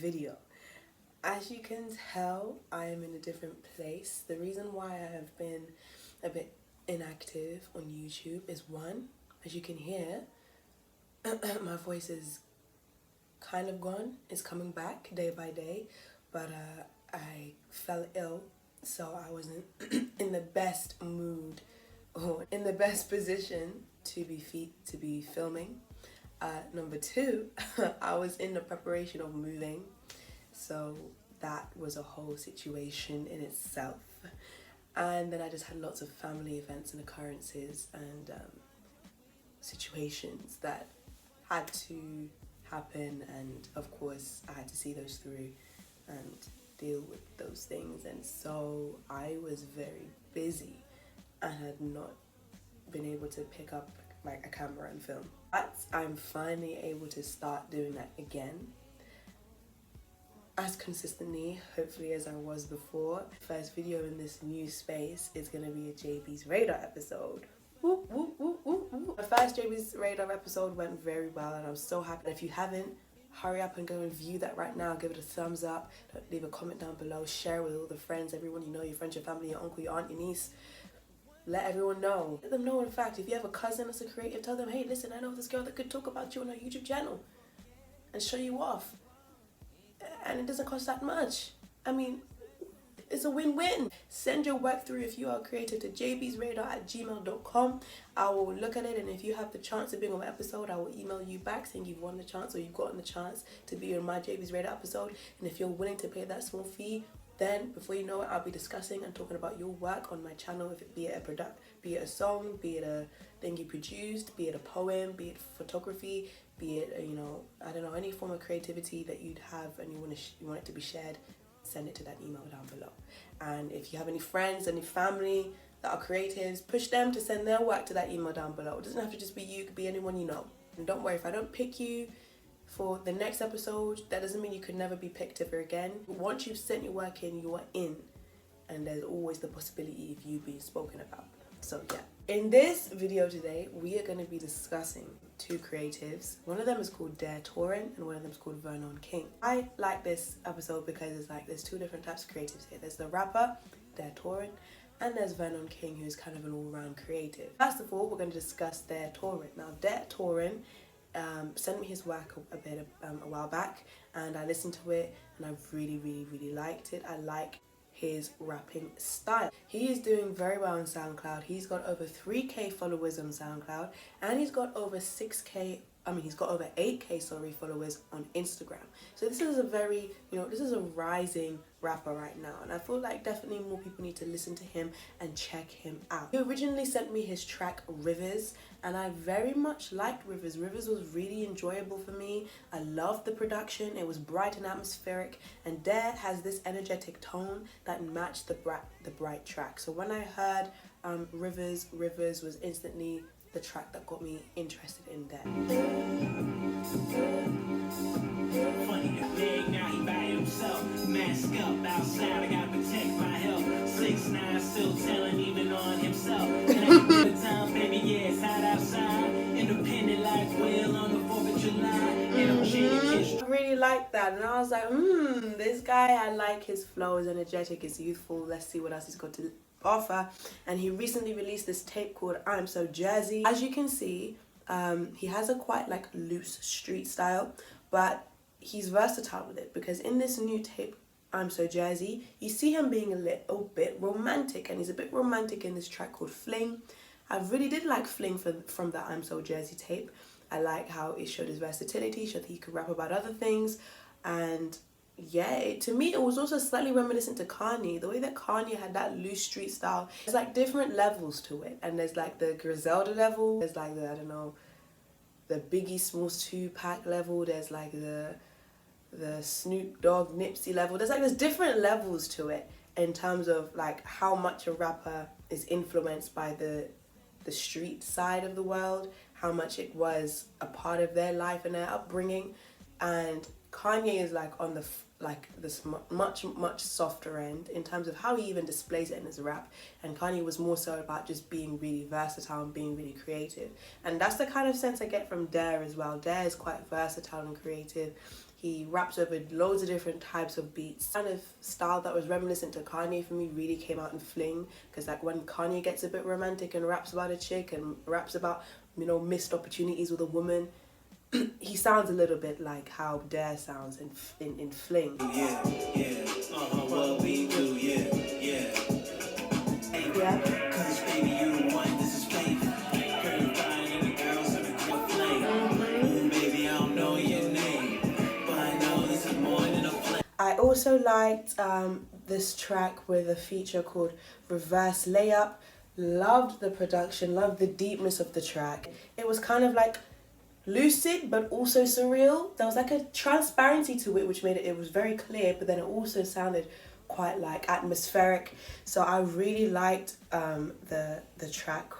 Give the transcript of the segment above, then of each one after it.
video. As you can tell, I am in a different place. The reason why I have been a bit inactive on YouTube is one, as you can hear, my voice is kind of gone. It's coming back day by day, but I fell ill, so I wasn't in the best mood or in the best position to be filming. Number two, I was in the preparation of moving, so that was a whole situation in itself. And then I just had lots of family events and occurrences and situations that had to happen, and of course I had to see those through and deal with those things. And so I was very busy and had not been able to pick up like a camera and film. But I'm finally able to start doing that again, as consistently, hopefully, as I was before. First video in this new space is going to be a JB's Radar episode. Woo, woo, woo, woo, woo. The first JB's Radar episode went very well, and I'm so happy. If you haven't, hurry up and go and view that right now. Give it a thumbs up, leave a comment down below, share with all the friends, everyone you know, your friends, your family, your uncle, your aunt, your niece. Let everyone know. Let them know, in fact, if you have a cousin that's a creative, tell them, hey, listen, I know this girl that could talk about you on her YouTube channel and show you off. And it doesn't cost that much. I mean, it's a win-win. Send your work through if you are creative to jbsradar@gmail.com. I will look at it, and if you have the chance of being on my episode, I will email you back saying you've won the chance or you've gotten the chance to be on my JB's Radar episode. And if you're willing to pay that small fee, then before you know it, I'll be discussing and talking about your work on my channel, if it be it a product, be it a song, be it a thing you produced, be it a poem, be it photography, be it, you know, I don't know, any form of creativity that you'd have and you want it to be shared, send it to that email down below. And if you have any friends, any family that are creatives, push them to send their work to that email down below. It doesn't have to just be you, it could be anyone you know. And don't worry, if I don't pick you for the next episode, that doesn't mean you could never be picked ever again. Once you've sent your work in, you are in. And there's always the possibility of you being spoken about. So yeah. In this video today, we are going to be discussing two creatives. One of them is called TORAN and one of them is called Vernon King. I like this episode because it's like there's two different types of creatives here. There's the rapper, TORAN, and there's Vernon King, who's kind of an all-round creative. First of all, we're going to discuss TORAN. Now, TORAN sent me his work a while back, and I listened to it and I really liked it. I like his rapping style. He is doing very well on SoundCloud. He's got over 3k followers on SoundCloud, and he's got over 8k followers on Instagram. So this is a very, this is a rising rapper right now, and I feel like definitely more people need to listen to him and check him out. He originally sent me his track Rivers, and I very much liked Rivers. Rivers was really enjoyable for me. I loved the production. It was bright and atmospheric, and Dare has this energetic tone that matched the bright track. So when I heard Rivers was instantly the track that got me interested in Dare. Funny, big now he by himself. Mask up outside, I gotta protect my health. 6'9", still telling even on himself. And I the time, baby, yeah, it's hot outside. Independent like Will on the 4th of July. And I'm changing. I really liked that, and I was like, this guy, I like his flow, is energetic, is youthful. Let's see what else he's got to offer. And he recently released this tape called I'm So Jazzy. As you can see, he has a quite like loose street style, but he's versatile with it, because in this new tape I'm So Jazzy, you see him being a little bit romantic, and he's a bit romantic in this track called Fling. I really did like Fling from the I'm So Jazzy tape. I like how it showed his versatility, showed that he could rap about other things, and yeah, to me it was also slightly reminiscent to Kanye. The way that Kanye had that loose street style, there's like different levels to it, and there's like the Griselda level, there's like the, I don't know, the Biggie Smalls 2-pack level, there's like the Snoop Dogg Nipsey level. There's different levels to it in terms of like how much a rapper is influenced by the street side of the world, how much it was a part of their life and their upbringing. And Kanye is like on this much softer end in terms of how he even displays it in his rap, and Kanye was more so about just being really versatile and being really creative. And that's the kind of sense I get from Dare as well. Dare is quite versatile and creative. He raps over loads of different types of beats. Kind of style that was reminiscent to Kanye for me really came out in Fling, because like when Kanye gets a bit romantic and raps about a chick and raps about, you know, missed opportunities with a woman, he sounds a little bit like how Dare sounds in Fling. Yeah, what we do, yeah. Cause baby, you the one, this is faith. Girl, fine and the girls in the club flame. Baby, I don't know your name, but I know this is more than a flame. I also liked this track with a feature called Reverse Layup. Loved the production, loved the deepness of the track. It was kind of like lucid but also surreal. There was like a transparency to it which made it was very clear, but then it also sounded quite like atmospheric. So I really liked the track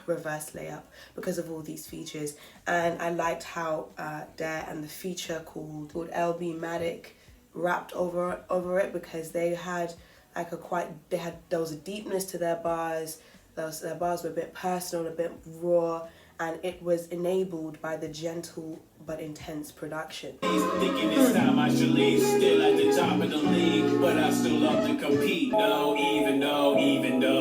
Reverse Layup because of all these features, and I liked how Dare and the feature called LB Matic rapped over it, because they had like there was a deepness to their bars. Their bars were a bit personal, a bit raw, and it was enabled by the gentle but intense production. Thinking this time I should leave, still at the top of the league, but I still love to compete. No, even though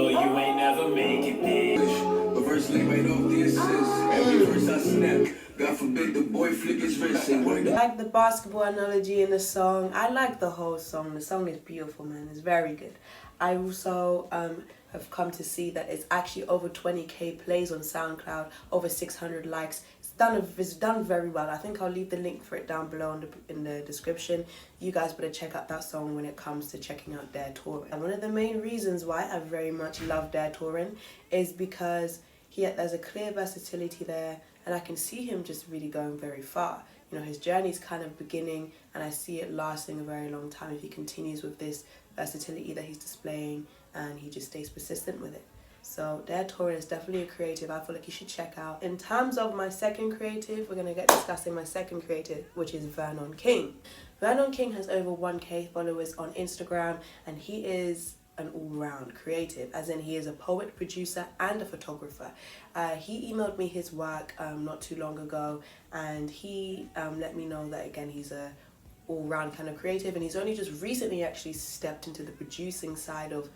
you ain't never make it big. Reverse lay right off the assist. Every verse I snap. God forbid the boy flick his wrist. I like the basketball analogy in the song. I like the whole song. The song is beautiful, man. It's very good. I also have come to see that it's actually over 20k plays on SoundCloud, over 600 likes. It's done very well. I think I'll leave the link for it down below in the description. You guys better check out that song when it comes to checking out Dare TORAN. And one of the main reasons why I very much love Dare TORAN is because there's a clear versatility there, and I can see him just really going very far. You know, his journey's kind of beginning, and I see it lasting a very long time if he continues with this versatility that he's displaying and he just stays persistent with it. So Dare TORAN is definitely a creative I feel like you should check out. In terms of my second creative, we're going to get discussing my second creative, which is Vernon King. Vernon King has over 1k followers on Instagram, and he is an all-round creative, as in he is a poet, producer and a photographer. He emailed me his work not too long ago, and he let me know that again he's a all-round kind of creative, and he's only just recently actually stepped into the producing side of,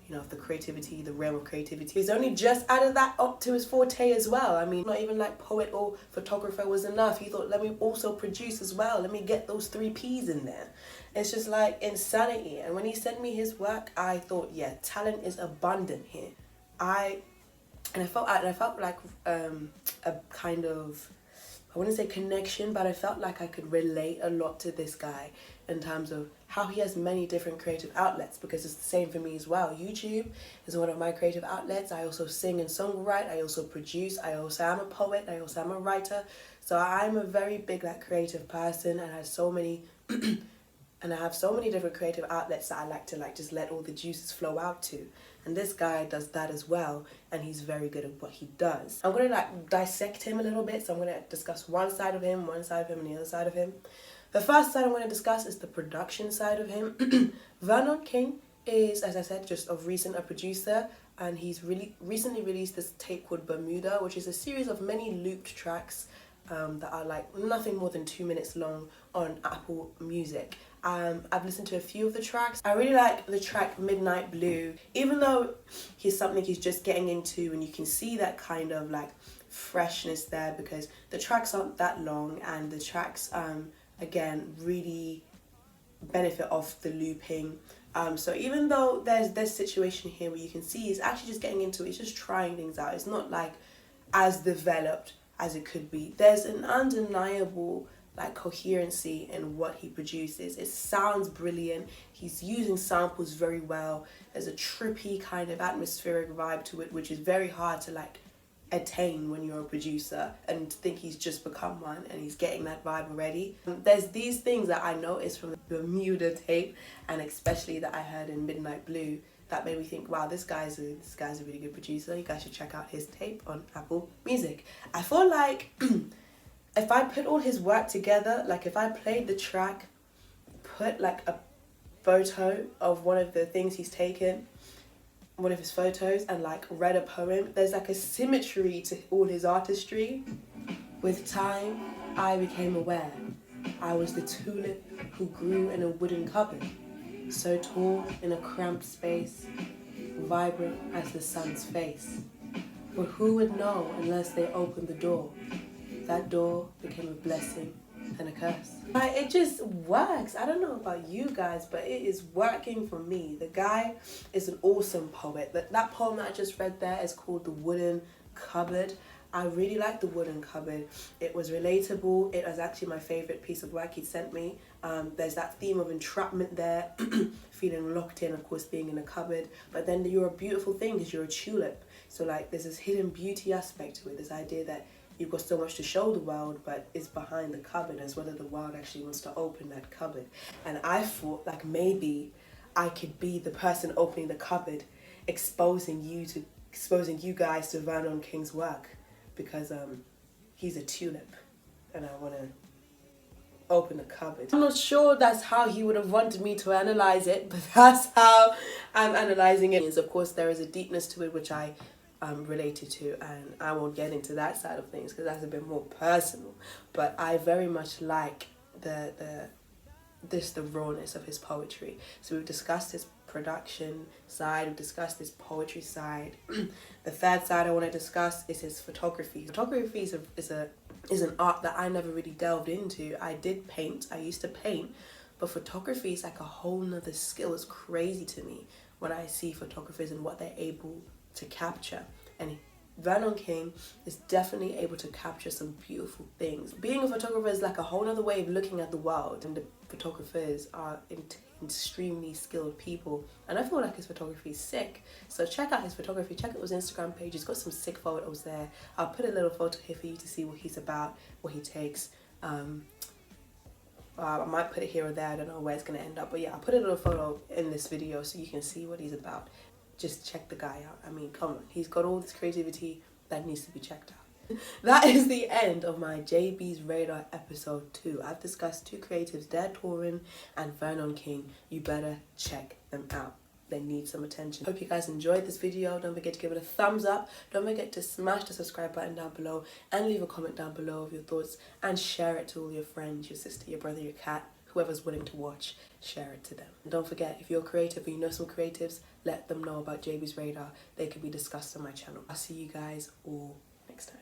you know, the creativity, the realm of creativity. He's only just added that up to his forte as well. I mean, not even like poet or photographer was enough. He thought, let me also produce as well. Let me get those 3 P's in there. It's just like insanity. And when he sent me his work, I thought, yeah, talent is abundant here. I felt like a kind of, I wouldn't say connection, but I felt like I could relate a lot to this guy in terms of how he has many different creative outlets, because it's the same for me as well. YouTube is one of my creative outlets. I also sing and songwrite. I also produce. I also am a poet. I also am a writer. So I'm a very big like creative person, and I have so many different creative outlets that I like to like just let all the juices flow out to. And this guy does that as well, and he's very good at what he does. I'm gonna like dissect him a little bit, so I'm gonna discuss one side of him, and the other side of him. The first side I'm going to discuss is the production side of him. Vernon King is, as I said, just of recent a producer, and he's really recently released this tape called Bermuda, which is a series of many looped tracks that are like nothing more than 2 minutes long on Apple Music. I've listened to a few of the tracks. I really like the track Midnight Blue, even though he's something he's just getting into, and you can see that kind of like freshness there because the tracks aren't that long, and the tracks again really benefit off the looping. So even though there's this situation here where you can see he's actually just getting into it, he's just trying things out. It's not like as developed as it could be. There's an undeniable like coherency in what he produces. It sounds brilliant. He's using samples very well. There's a trippy kind of atmospheric vibe to it, which is very hard to like attain when you're a producer, and think he's just become one and he's getting that vibe already. There's these things that I noticed from the Bermuda tape, and especially that I heard in Midnight Blue, that made me think, wow, this guy's a really good producer. You guys should check out his tape on Apple Music. I feel like if I put all his work together, like if I played the track, put like a photo of one of the things he's taken, one of his photos, and like read a poem, there's like a symmetry to all his artistry. With time, I became aware I was the tulip who grew in a wooden cupboard, so tall in a cramped space, vibrant as the sun's face. But who would know unless they opened the door? That door became a blessing and a curse. It just works. I don't know about you guys, but it is working for me. The guy is an awesome poet. That poem that I just read there is called The Wooden Cupboard. I really like The Wooden Cupboard. It was relatable. It was actually my favourite piece of work he sent me. There's that theme of entrapment there, feeling locked in, of course, being in a cupboard. But then you're a beautiful thing because you're a tulip. So like there's this hidden beauty aspect to it, this idea that you've got so much to show the world, but it's behind the cupboard, as whether the world actually wants to open that cupboard. And I thought like maybe I could be the person opening the cupboard, exposing you guys to Vernon King's work, because he's a tulip and I want to open the cupboard. I'm not sure that's how he would have wanted me to analyze it, but that's how I'm analyzing it. Of course there is a deepness to it which I related to, and I won't get into that side of things because that's a bit more personal, but I very much like the rawness of his poetry. So we've discussed his production side, we've discussed his poetry side. The third side I want to discuss is his photography. Photography is an art that I never really delved into. I did paint, I used to paint, but photography is like a whole nother skill. It's crazy to me when I see photographers and what they're able to capture, and Vernon King is definitely able to capture some beautiful things. Being a photographer is like a whole other way of looking at the world, and the photographers are extremely skilled people, and I feel like his photography is sick. So check out his photography, check out his Instagram page. He's got some sick photos there. I'll put a little photo here for you to see what he's about, what he takes. I might put it here or there, I don't know where it's going to end up, but yeah, I'll put a little photo in this video so you can see what he's about. Just check the guy out. I mean, come on. He's got all this creativity that needs to be checked out. That is the end of my JB's Radar episode 2. I've discussed two creatives, TORAN and Vernon King. You better check them out. They need some attention. Hope you guys enjoyed this video. Don't forget to give it a thumbs up. Don't forget to smash the subscribe button down below and leave a comment down below of your thoughts, and share it to all your friends, your sister, your brother, your cat, whoever's willing to watch. Share it to them. And don't forget, if you're creative or you know some creatives, let them know about JB's Radar. They could be discussed on my channel. I'll see you guys all next time.